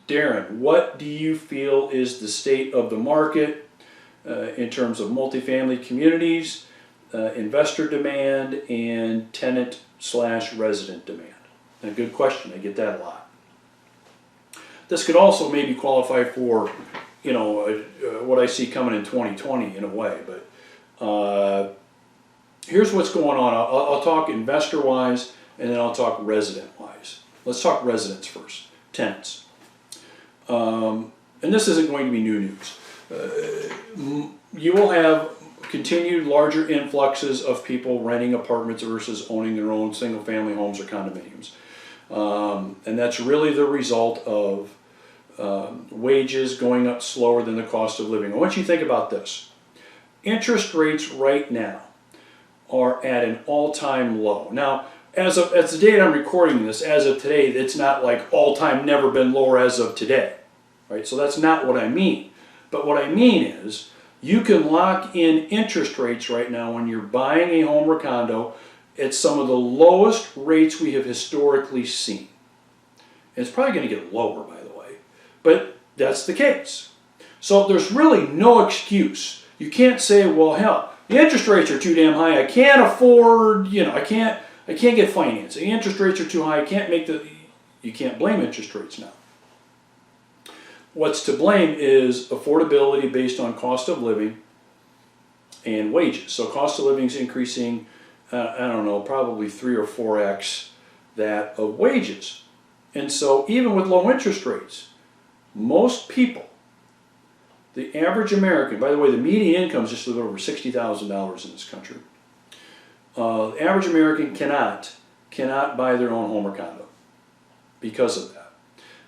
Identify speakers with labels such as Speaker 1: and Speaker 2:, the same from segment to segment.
Speaker 1: Darin, what do you feel is the state of the market in terms of multifamily communities, investor demand, and tenant/resident demand? And a good question, I get that a lot. This could also maybe qualify for, you know, what I see coming in 2020 in a way, but here's what's going on. I'll talk investor-wise, and then I'll talk resident-wise. Let's talk residents first, tenants. And this isn't going to be new news. You will have continued larger influxes of people renting apartments versus owning their own single-family homes or condominiums. And that's really the result of wages going up slower than the cost of living. I want you to think about this. Interest rates right now are at an all-time low. Now, as the date I'm recording this, as of today, it's not like all-time never been lower as of today, right? So that's not what I mean. But what I mean is you can lock in interest rates right now when you're buying a home or condo at some of the lowest rates we have historically seen. And it's probably going to get lower, by the way, but that's the case. So there's really no excuse. You can't say, well, hell, the interest rates are too damn high. I can't afford, you know, I can't get financing. The interest rates are too high. You can't blame interest rates now. What's to blame is affordability based on cost of living and wages. So cost of living is increasing, I don't know, probably 3 or 4x that of wages. And so even with low interest rates, most people, the average American, by the way, the median income is just a little over $60,000 in this country. The average American cannot buy their own home or condo because of that.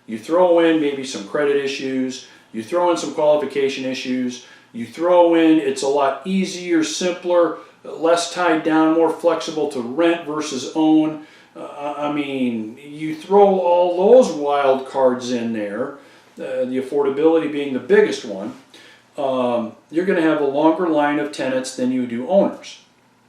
Speaker 1: You throw in maybe some credit issues, you throw in some qualification issues, you throw in it's a lot easier, simpler, less tied down, more flexible to rent versus own. I mean, you throw all those wild cards in there, the affordability being the biggest one, you're going to have a longer line of tenants than you do owners.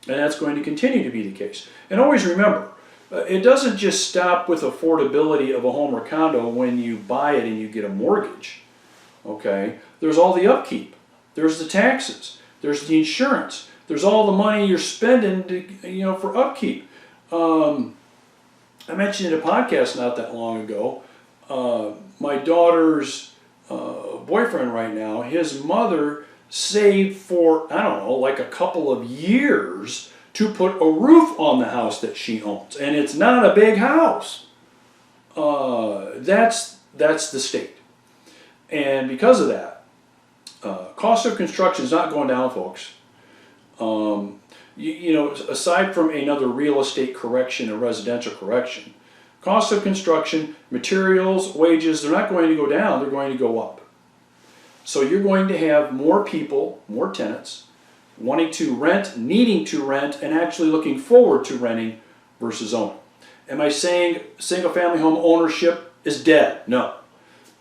Speaker 1: And that's going to continue to be the case. And always remember, it doesn't just stop with affordability of a home or condo when you buy it and you get a mortgage. Okay? There's all the upkeep. There's the taxes. There's the insurance. There's all the money you're spending to, you know, for upkeep. I mentioned in a podcast not that long ago, my daughter's boyfriend right now, his mother saved for, I don't know, like a couple of years to put a roof on the house that she owns. And it's not a big house. That's the state. And because of that, cost of construction is not going down, folks. You know, aside from another real estate correction, a residential correction, cost of construction, materials, wages, they're not going to go down, they're going to go up. So you're going to have more people, more tenants, wanting to rent, needing to rent, and actually looking forward to renting versus owning. Am I saying single-family home ownership is dead? No.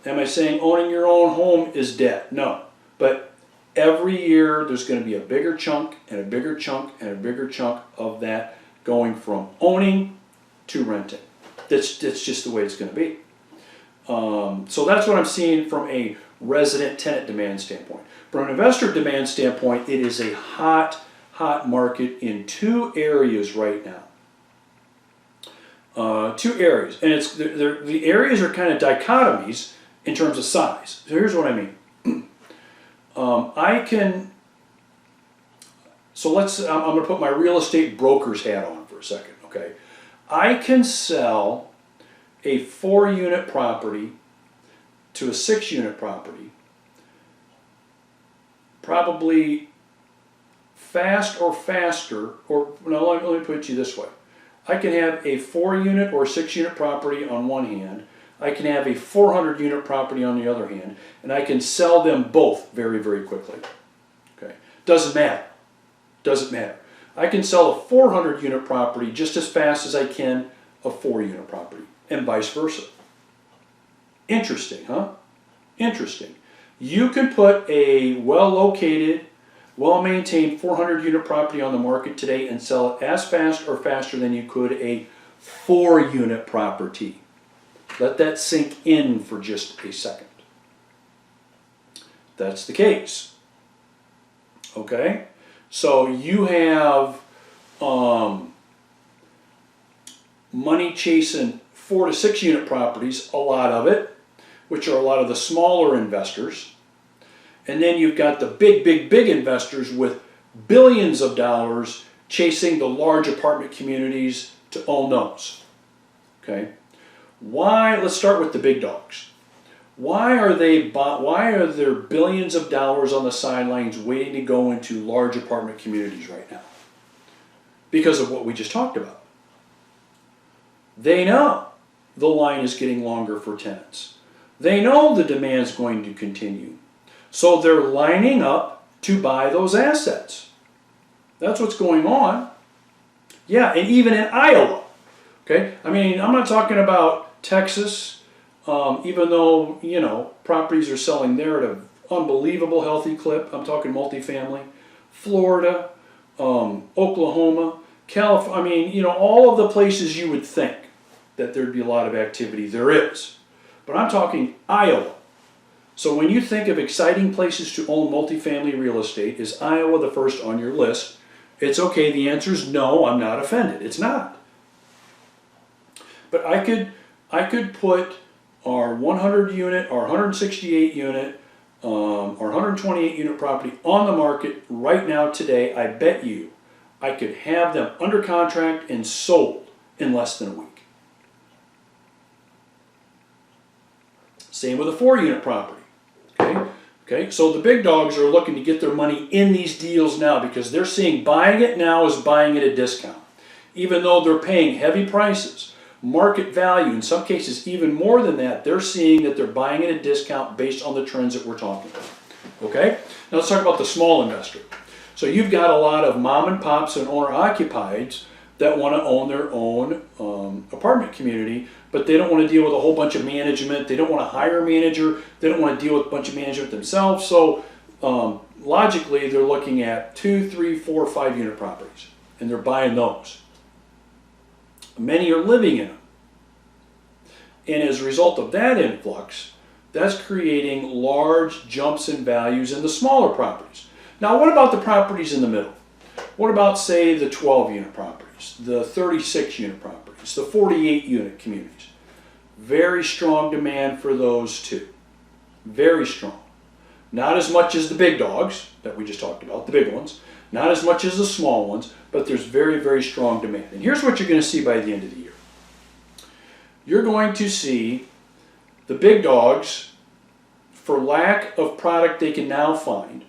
Speaker 1: Am I saying owning your own home is dead? No. But every year there's going to be a bigger chunk and a bigger chunk and a bigger chunk of that going from owning to renting. That's just the way it's going to be. So that's what I'm seeing from a resident tenant demand standpoint. From an investor demand standpoint, it is a hot market in two areas right now. Two areas, and it's the areas are kind of dichotomies in terms of size. So here's what I mean. I'm going to put my real estate broker's hat on for a second, okay? I can sell a 4-unit property to a 6-unit property probably fast or faster, or no, let me put it to you this way. I can have a 4-unit or 6-unit property on one hand, I can have a 400-unit property on the other hand, and I can sell them both very, very quickly. Okay, doesn't matter. Doesn't matter. I can sell a 400-unit property just as fast as I can a 4-unit property, and vice versa. Interesting, huh? Interesting. You can put a well-located, well-maintained 400-unit property on the market today and sell it as fast or faster than you could a 4-unit property. Let that sink in for just a second. That's the case. Okay? So you have money chasing 4 to 6 unit properties, a lot of it, which are a lot of the smaller investors. And then you've got the big investors with billions of dollars chasing the large apartment communities to own those. Okay? Why? Let's start with the big dogs. Why are there billions of dollars on the sidelines waiting to go into large apartment communities right now? Because of what we just talked about. They know the line is getting longer for tenants. They know the demand's going to continue. So they're lining up to buy those assets. That's what's going on. Yeah, and even in Iowa. Okay? I mean, I'm not talking about Texas, even though, you know, properties are selling there at an unbelievable healthy clip. I'm talking multifamily. Florida, Oklahoma, California. I mean, you know, all of the places you would think that there'd be a lot of activity, there is. But I'm talking Iowa. So when you think of exciting places to own multifamily real estate, is Iowa the first on your list? It's okay, the answer is no, I'm not offended. It's not. But I could put our 100 unit, our 168 unit, our 128 unit property on the market right now today. I bet you I could have them under contract and sold in less than a week. Same with a 4 unit property. Okay, so the big dogs are looking to get their money in these deals now because they're seeing buying it now is buying at a discount. Even though they're paying heavy prices, market value, in some cases even more than that, they're seeing that they're buying at a discount based on the trends that we're talking about. Okay, now let's talk about the small investor. So you've got a lot of mom and pops and owner-occupieds that want to own their own apartment community, but they don't want to deal with a whole bunch of management. They don't want to hire a manager. They don't want to deal with a bunch of management themselves. So logically, they're looking at 2, 3, 4, 5 unit properties, and they're buying those. Many are living in them. And as a result of that influx, that's creating large jumps in values in the smaller properties. Now, what about the properties in the middle? What about, say, the 12 unit properties, the 36 unit properties, the 48 unit communities? Very strong demand for those too. Very strong. Not as much as the big dogs that we just talked about, the big ones. Not as much as the small ones, but there's very, very strong demand. And here's what you're going to see by the end of the year. You're going to see the big dogs, for lack of product they can now find.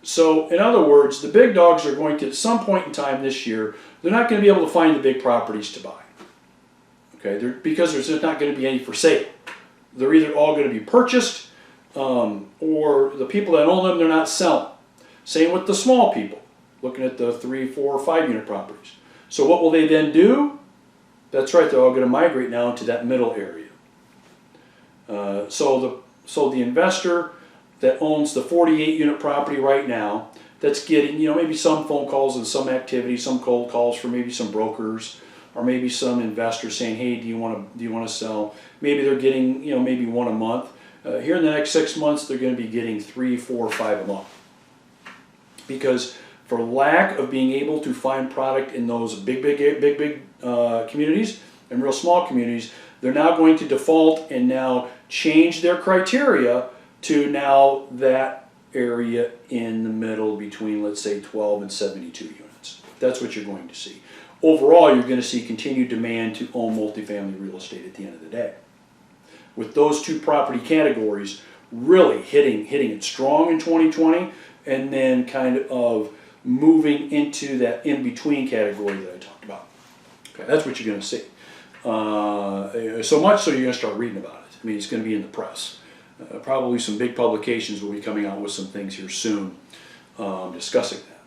Speaker 1: So, in other words, the big dogs are going to, at some point in time this year, they're not going to be able to find the big properties to buy. Okay, because there's just not going to be any for sale. They're either all going to be purchased, or the people that own them, they're not selling. Same with the small people, looking at the 3, 4, 5 unit properties. So what will they then do? That's right, they're all going to migrate now into that middle area. So the investor that owns the 48 unit property right now, that's getting, you know, maybe some phone calls and some activity, some cold calls from maybe some brokers, or maybe some investor saying, hey, do you want to sell? Maybe they're getting, you know, maybe 1 a month. Here in the next 6 months, they're going to be getting 3, 4, 5 a month. Because for lack of being able to find product in those big communities and real small communities, they're now going to default and now change their criteria to now that area in the middle between, let's say, 12 and 72 units. That's what you're going to see. Overall, you're going to see continued demand to own multifamily real estate at the end of the day. With those two property categories really hitting it strong in 2020, and then kind of moving into that in-between category that I talked about. Okay, that's what you're going to see. So much so you're going to start reading about it. I mean, it's going to be in the press. Probably some big publications will be coming out with some things here soon discussing that.